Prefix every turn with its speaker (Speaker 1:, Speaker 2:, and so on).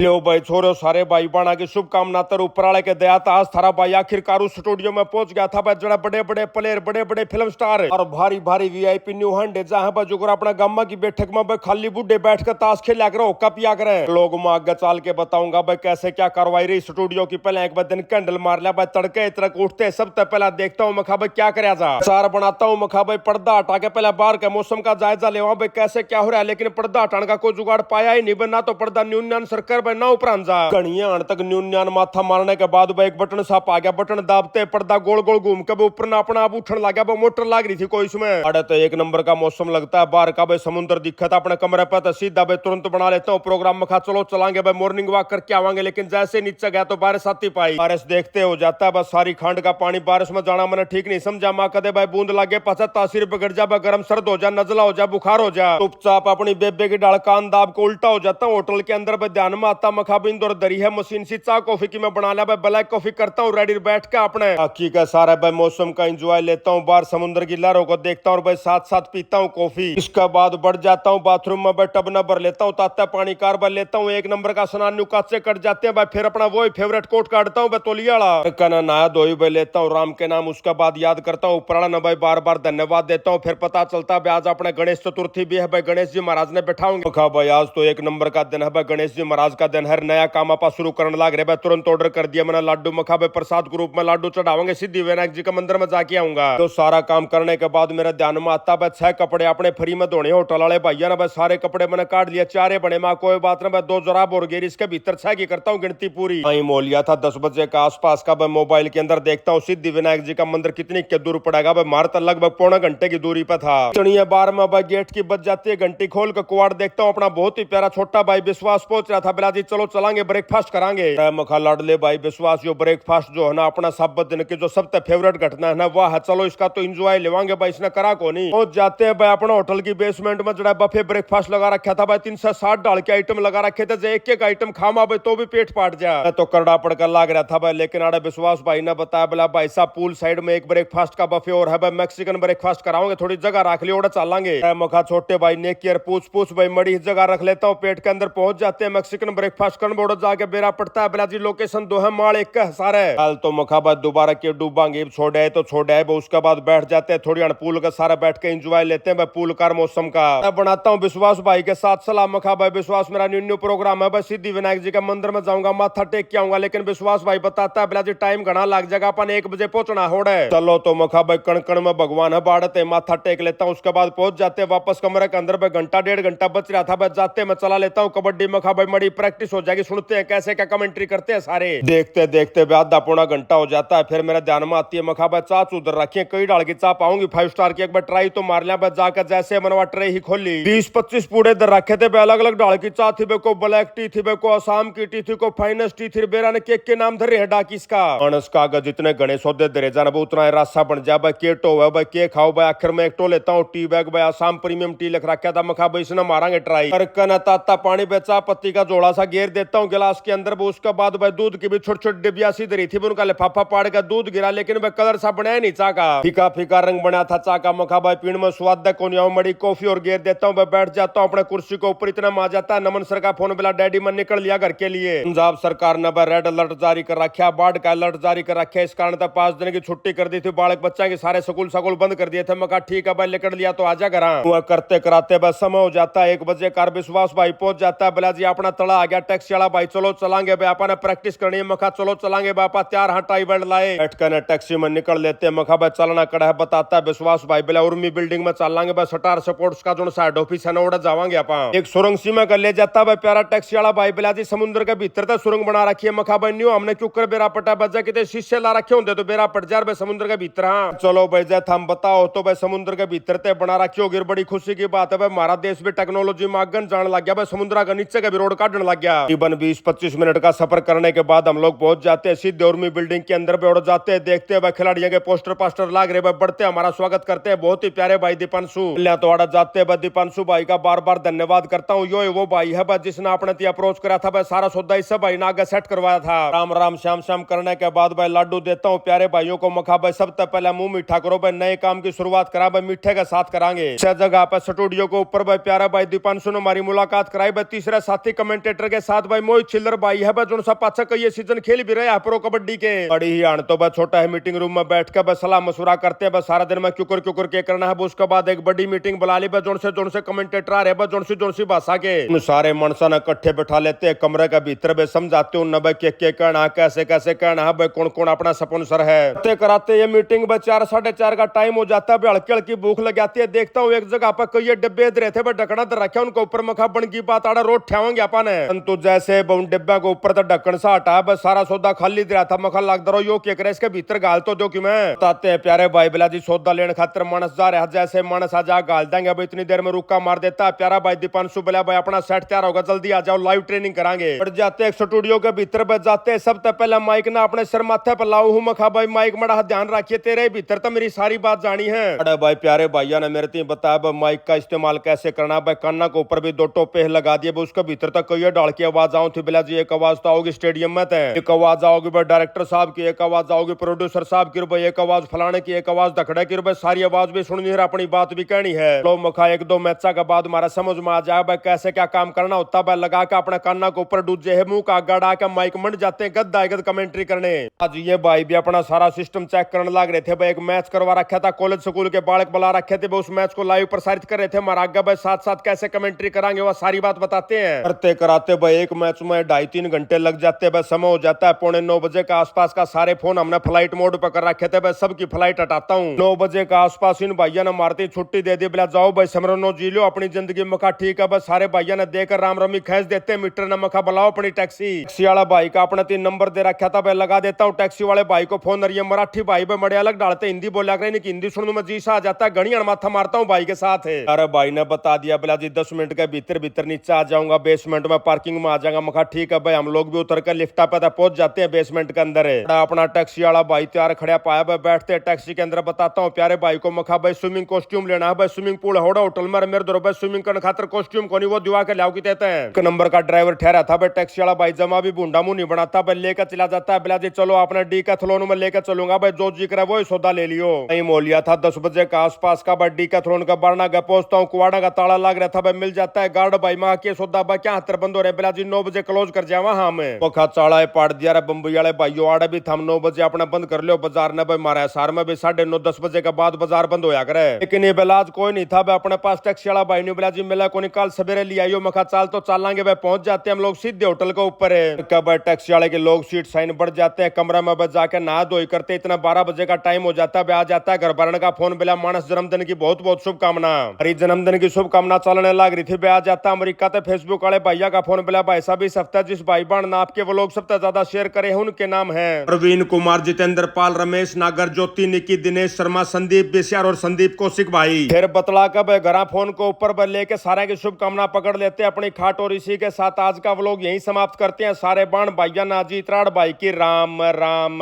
Speaker 1: लो भाई छोरो सारे भाई बाणा की शुभकामना तर ऊपर वाले के दया आज थारा भाई आखिरकार उस स्टूडियो में पहुंच गया था भाई। जरा बड़े बड़े प्लेयर बड़े बड़े फिल्म स्टार और भारी भारी वीआईपी न्यू हंडे जहां पर जो अपना गामा की बैठक में भाई खाली बुढ़े बैठ कर ताश खेला करो हुक्का पिया करे लोग मैं आगे चाल के बताऊंगा भाई कैसे क्या कार्रवाई रही स्टूडियो की। पहले एक दिन कैंडल मार लिया भाई तड़के इतने उठते सबसे पहले देखता हूँ मखा भाई क्या कराया जा चार बनाता हूँ मखा भाई पर्दा हटा के पहले बाहर के मौसम का जायजा ले भाई कैसे क्या हो रहा है। लेकिन पर्दा हटाने का कोई जुगाड़ पाया ही नहीं बना तो पर्दा न्यून सरकार भाई ना ऊपर जा कणियान तक न्यून माथा मारने के बाद भाई एक बटन साफ आ गया। बटन दाबते पर्दा गोल गोल घूम के ऊपर ना अपना आप उठने लगा वो मोटर लग रही थी कोई इसमें। अरे तो एक नंबर का मौसम लगता है बाहर का भाई समुद्र दिखा था अपने कमरे पर तो सीधा भाई तुरंत बना लेता हूँ प्रोग्राम में खा चलो चलाएंगे भाई मॉर्निंग वॉक करके आवांगे। लेकिन जैसे नीचे गया तो बारिश आती पाई बारिश देखते हो जाता है बस सारी खांड का पानी बारिश में जाना मैंने ठीक नहीं समझा। माँ कदे भाई बूंद लागे पचा तासीर बिगड़ जा गर्म सर्द हो जा नजला हो जा बुखार हो जा चुपचाप अपनी बेबे की डाल कान दाब को उल्टा हो जाता हूँ। होटल के अंदर भाई ध्यान में आता मखाबिंद और दरी है मशीन सी चाय कॉफी की मैं बना लिया भाई ब्लैक कॉफी करता हूँ रेडी बैठ के अपने बाकी का सारा भाई मौसम का एंजॉय लेता हूँ बाहर समुद्र की लहरों को देखता हूँ भाई साथ साथ पीता हूँ कॉफी। इसके बाद बढ़ जाता हूँ बाथरूम में भाई टब न भर लेता हूँ ताता पानी कार भर लेता हूँ एक नंबर का स्नान न्यू काचे कट जाते हैं भाई फिर अपना वही फेवरेट कोट काटता हूँ भाई तोलिया वाला नया धोई भाई लेता हूँ राम के नाम उसका बाद याद करता हूँ पुराना न भाई बार बार धन्यवाद देता हूँ। फिर पता चलता है आज अपने गणेश चतुर्थी भी है भाई गणेश जी महाराज ने बैठाऊंगे भाई आज तो एक नंबर का दिन है भाई गणेश जी महाराज का दिन है नया काम आप शुरू करने लग रहे भाई तुरंत ऑर्डर कर दिया मैंने लाडू मखा भाई प्रसाद के रूप में लाडू चढ़ावांगे सिद्धि विनायक जी का मंदिर में जाके आऊंगा। तो सारा काम करने के बाद मेरे ध्यान में आता भाई 6 कपड़े अपने फ्री में धोने होटल वाले भैया ना भाई सारे कपड़े मैंने काट लिया चारे बने माँ कोई बात ना भाई 2 जराब और गेर इसके भीतर 6 की करता हूँ गिनती पूरी वही मोल लिया था 10 बजे का आसपास का भाई मोबाइल के अंदर देखता हूँ सिद्धि विनायक जी का मंदिर कितनी के दूर पड़ेगा भाई मार तो लगभग पौने घंटे की दूरी पर था। चढ़िया बार में भाई गेट की बज जाती है घंटी खोल कर कुआड़ देखता हूँ अपना बहुत ही प्यारा छोटा भाई विश्वास पहुंच रहा था बिलाजी चलो चलांगे ब्रेकफास्ट करांगे मखा लाडले भाई विश्वास जो ब्रेकफास्ट जो है ना अपना सब दिन की जो सबसे फेवरेट घटना है ना वाह चलो इसका तो एंजॉय लेवांगे भाई इसने करा को नहीं पहुंच जाते हैं भाई अपना होटल की बेसमेंट में जरा बफे ब्रेकफास्ट लगा रखा था भाई 360 डाल के आइटम लगा रखे थे एक एक आइटम खामा भाई तो भी पेट फाट जाए तो करड़ा पड़कर लाग रहा था भाई। लेकिन आड़े विश्वास भाई ने बताया बोला भाई साहब पूल साइड में एक ब्रेकफास्ट का बफे और है भाई मैक्सिकन ब्रेकफास्ट कराओगे थोड़ी जगह रख लियो चलांगे मखा छोटे भाई ने केयर पूछ भाई मड़ी जगह रख लेता हूँ पेट के अंदर पहुंच जाते हैं मैक्सिकन ब्रेकफास्ट करने बोर्ड जाके बेरा पड़ता है बिला जी लोकेशन 2 है माल 1 का सारे हाल तो मखा बाद दोबारा के डूबांगे छोड़े तो छोड़े उसके बाद बैठ जाते हैं थोड़ी पूल का सारा बैठ के एंजॉय लेते हैं भाई पूल कार मौसम का मैं बनाता हूँ विश्वास भाई के साथ सलाह मखा भाई विश्वास मेरा न्यू प्रोग्राम है भाई सिद्धि विनायक जी का मंदिर में जाऊंगा माथा टेक के आऊंगा। लेकिन विश्वास भाई बताता है बिला जी टाइम घना लग जाएगा अपन 1 बजे पहुंचना हो रहा है। चलो तो मखा भाई कण में भगवान है बाढ़ते माथा टेक लेता हूँ उसके बाद पहुंच जाते हैं वापस कमरे के अंदर भाई घंटा 1.5 घंटा बच रहा था भाई जाते मैं चला लेता हूँ कबड्डी मखा भाई मड़ी प्रैक्टिस हो जाएगी सुनते हैं कैसे क्या कमेंट्री करते हैं सारे देखते देखते आधा पौना घंटा हो जाता है। फिर मेरे ध्यान में आती है मखा भाई चाच उधर रखिए कई डाल की चा पाऊंगी 5 स्टार की एक बार ट्राई तो मार लिया भाई जाकर जैसे मनवा ट्रे ही खोली 20-25 पूड़े इधर रखे थे अलग अलग डाल की चा थी को ब्लैक टी थी को आसाम की टी थी को फाइनेस्ट टी थी बेरा ने केक के नाम धरे है डाकिस का अनस कागज जितने घने सौदे धरे जाना उतना रास्ता बन जा भाई के टो है भाई के खाओ भाई आखिर में एक टो लेता हूँ टी बैग भाई आसाम प्रीमियम टी लिख रखा था मखा भाई इसने मारांगे ट्राई करकन ताता पानी बेचा पत्ती का जोड़ा सा घेर देता हूँ गिलास के अंदर उसके बाद भाई दूध की भी छोटी छोटी डिबिया सी धरी थी उनका लिफाफा पाड़ का दूध गिरा लेकिन भाई कलर सा बनाया नहीं चा का फीका फीका रंग बना था चा का मखा भाई पीण में स्वाद मड़ी कॉफी और घेर देता हूँ बैठ जाता हूँ अपने कुर्सी के ऊपर इतना मा जाता है नमन सर का फोन बिला डैडी मन निकल लिया घर के लिए। पंजाब सरकार ने रेड अलर्ट जारी कर रखा बाढ़ का अलर्ट जारी कर रखा इस कारण 5 दिन की छुट्टी कर दी थी बालक बच्चा के सारे स्कूल बंद कर दिए थे। मका ठीक है भाई लेकर लिया तो आजा घर करते कराते बस समय हो जाता है 1 बजे कार विश्वास भाई पहुंच जाता है बिला जी अपना तड़ा आ गया टैक्सी वाला भाई चलो चलांगे भाई अपने प्रैक्टिस करनी है मखा चलो चलांगे बापा तैयार हाँ टाई बेल्ट लाए बैठकर टैक्सी में निकल लेते हैं मखा भाई चलना कड़ा है बताता है विश्वास भाई बिला उर्मी बिल्डिंग में चलांगे भाई स्टार सपोर्ट्स का जो साइड ऑफिस है ना उड़ा जावांगे आप एक सुरंग सीमा कर ले जाता भाई प्यारा टैक्सी वाला भाई बिला जी समुद्र के भीतर तक सुरंग बना रखी है मखा भाई न्यू हमने क्यों कर बेरा पटा बजा कितने शीशे ला रखे होंगे तो बेरा पट जा भाई समुद्र के भीतर। हाँ चलो भाई जय हम बताओ तो भाई समुद्र के भीतर ते बना रखी होगी बड़ी खुशी की बात है भाई हमारा देश भी टेक्नोलॉजी में आगन जाने लग गया भाई समुद्र का नीचे का भी रोड काटने लग गया। तकरीबन 20-25 मिनट का सफर करने के बाद हम लोग पहुंच जाते हैं सीधे उर्मी बिल्डिंग के अंदर उड़ जाते हैं देखते हैं भाई खिलाड़ियों के पोस्टर पास्टर लाग रहे भाई बढ़ते हमारा स्वागत करते हैं बहुत ही प्यारे भाई दीपांशु तो जाते हैं भाई दीपांशु भाई का बार बार धन्यवाद करता हूँ। यो वो भाई है भाई जिसने अपने अप्रोच करा था भाई सारा सौदा इससे भाई ने आगे सेट करवाया था। राम राम श्याम श्याम करने के बाद भाई लाडू देता हूँ प्यारे भाइयों को मखा भाई सबसे पहले मुंह मीठा करो भाई नए काम की शुरुआत करा भाई मीठे के साथ करांगे। जगह पे स्टूडियो के ऊपर भाई प्यारा भाई दीपांशु ने हमारी मुलाकात कराई भाई तीसरे साथी कमेंटेटर के साथ भाई मोहित चिल्लर भाई है बस जो सब अच्छा कई सीजन खेल भी रहे हैं प्रो कबड्डी के। बड़ी ही आन तो बस छोटा है मीटिंग रूम में बैठ कर बस सलाह मशुरा करते हैं बस सारा दिन में क्यूकर क्यूकर के करना है। उसके बाद एक बड़ी मीटिंग बुला ली बस जोन से कमेंटेटर आ रहे बस जोन सी भाषा के सारे मनसा ने इकट्ठे बैठा लेते हैं कमरे के भीतर बे समझाते हो न भाई के कहना कैसे कैसे कहना है भाई कौन कौन अपना स्पॉन्सर है। कराते ये मीटिंग बस 4 साढ़े 4 का टाइम हो जाता है। हल्की हल्की भूख लग जाती है। देखता हूँ एक जगह पर कई डिब्बे रहे थे ढक्कना तो रखे उनके ऊपर मखा बन की बात आड़ा रोड ठेवांगे अपन परंतु जैसे डिब्बे के ऊपर तो ढक्कन सा हटा बस सारा सौदा खाली दे रहा था। मखा लग दरो यो क्या करे इसके भीतर गाल तो दो कि मैं बताते हैं प्यारे भाई बिला जी सौदा लेने खातिर मानस जा रहा जैसे मानस आ जा गाल देंगे भाई इतनी देर में रुका मार देता है। प्यारा भाई दीपांशु बिला भाई अपना सेट तैयार होगा जल्दी आ जाओ लाइव ट्रेनिंग करांगे। बढ़ जाते एक स्टूडियो के भीतर बच जाते सब तो पहले माइक ना अपने सिर माथे पर लाऊ हूँ। मखा भाई माइक मड़ा ध्यान रखिए तेरे भीतर तो मेरी सारी बात जानी है। अरे भाई प्यारे भैया ने मेरे तीन बताया माइक का इस्तेमाल कैसे करना भाई। कान्ना के ऊपर भी 2 टोपे लगा दिए उसके भीतर तक कोई डाल की आवाज आऊँ थी बिला जी। एक आवाज तो आओगी स्टेडियम में एक आवाज आओगी भाई डायरेक्टर साहब की, एक आवाज आओगी प्रोड्यूसर साहब की भाई, एक आवाज फलाने की, एक आवाज धकड़े की भाई। सारी आवाज भी सुननी है अपनी बात भी कहनी है। लो मखा 1-2 मैचा के बाद हमारा समझ में आ जाए भाई कैसे क्या काम करना होता भाई। लगा के अपने कान्ना के ऊपर दूजे है मुंह का गड़ा के माइक मंड जाते हैं गद्दा गद कमेंट्री करने। आज ये भाई भी अपना सारा सिस्टम चेक करने लग रहे थे भाई। एक मैच करवा रखा था कॉलेज स्कूल के बालक बुला रखे थे उस मैच को लाइव प्रसारित कर रहे थे। हमारा आगे भाई साथ साथ कैसे कमेंट्री कराएंगे वो सारी बात बताते हैं। करते कराते भाई एक मैच में 2.5-3 घंटे लग जाते हैं। समय हो जाता है 8:45 बजे के आसपास का। सारे फोन हमने फ्लाइट मोड पर कर रखे थे भाई। सबकी फ्लाइट हटाता हूँ। 9 बजे के आसपास इन भैया ने मारती छुट्टी दे दी बोला जाओ भाई समरनो जी लो अपनी जिंदगी। मखा ठीक है बस सारे भैया ने देकर राम रमी खींच देते मीटर ने। मखा बुलाओ अपनी टैक्सी वाला भाई का अपने 3 नंबर दे रखा था भाई। लगा देता हूँ टैक्सी वाले भाई को फोन। और ये मराठी भाई भाई बड़े अलग डालते हिंदी बोला कर हिंदी सुनने में जी सा आ जाता है। घड़ी माथा मारता हूँ भाई के साथ है। अरे भाई ने बता दिया बोला जी 10 मिनट के भीतर नीचे आ जाऊंगा बेसमेंट में पार्किंग में आ जाऊंगा। मखा ठीक है भाई हम लोग भी उतर कर लिफ्टा पे पहुंच जाते हैं बेसमेंट के अंदर है। अपना टैक्सी वाला भाई तैयार खड़ा पाया भाई। बैठते टैक्सी के अंदर बताता हूँ प्यारे भाई को। मखा भाई स्विमिंग कॉस्ट्यूम लेना है भाई। स्विमिंग पूल होड़ा होटल में मेरे दो भाई स्विमिंग करने खातिर कॉस्ट्यूम को नहीं वो दिवा के लाओ की देते हैं। 1 नंबर का ड्राइवर ठहरा था भाई। टैक्सी वाला भाई जमा भी बूंडा मुंह नहीं बनाता भाई। लेकर चला जाता है बिला जी चलो अपने डीकैथलॉन में लेकर चलूंगा भाई। जो जी करे वो सौदा ले लियो। नहीं मोल लिया था 10 बजे के आसपास का भाई। डीकैथलॉन का बरना गया पहुंचता हूँ। कुआड़ा का ताला लग रहा था भाई। मिल जाता है गार्ड भाई माँ के सौदा भाई क्या हतर बंद हो रहे बिला जी 9 बजे क्लोज कर जावा। हाँ मैं पखा चाड़ा पाड़ दिया रे बम्बई वाले भाई आड़े भी थम 9 बजे अपना बंद कर लियो बाजार ने भाई। मारा सार में भी 9:30-10 बजे के बाद बाजार बंद होया करे। लेकिन ये बिलाज कोई नहीं था भाई अपने पास। टैक्सी वाला भाई ने बिला जी मिला को निकाल सवेरे ले आइयो। मखा चाल तो चालांगे भाई। पहुंच जाते हैं हम लोग सीधे होटल के ऊपर है। कब भाई टैक्सी वाले के लोग सीट साइन बढ़ जाते हैं। कमरा में बस जाके नहा धोई करते इतना 12 बजे का टाइम हो जाता है। आ जाता है घर भरने का फोन बिला मानस जन्मदिन की बहुत बहुत शुभकामना। अरे जन्मदिन की शुभकामना चलने लग रही थी। आ जाता अमेरिका ते फेसबुक वाले भैया का फोन बिला भाई साहब इस हफ्ते जिस भाई बहन ने आपके वो लोग सबसे ज्यादा शेयर करे हैं उनके नाम है प्रवीण कुमार, जितेंद्र पाल, रमेश, नागर ज्योति, निकी, दिनेश शर्मा, संदीप बेसियार और संदीप कौशिक भाई। फिर बतला कब घर फोन को ऊपर लेके सारे की शुभकामना पकड़ लेते अपनी खाट। और इसी के साथ आज का व्लॉग यहीं समाप्त करते हैं। सारे बाण भाइया नाजी त्राड़ भाई की राम राम।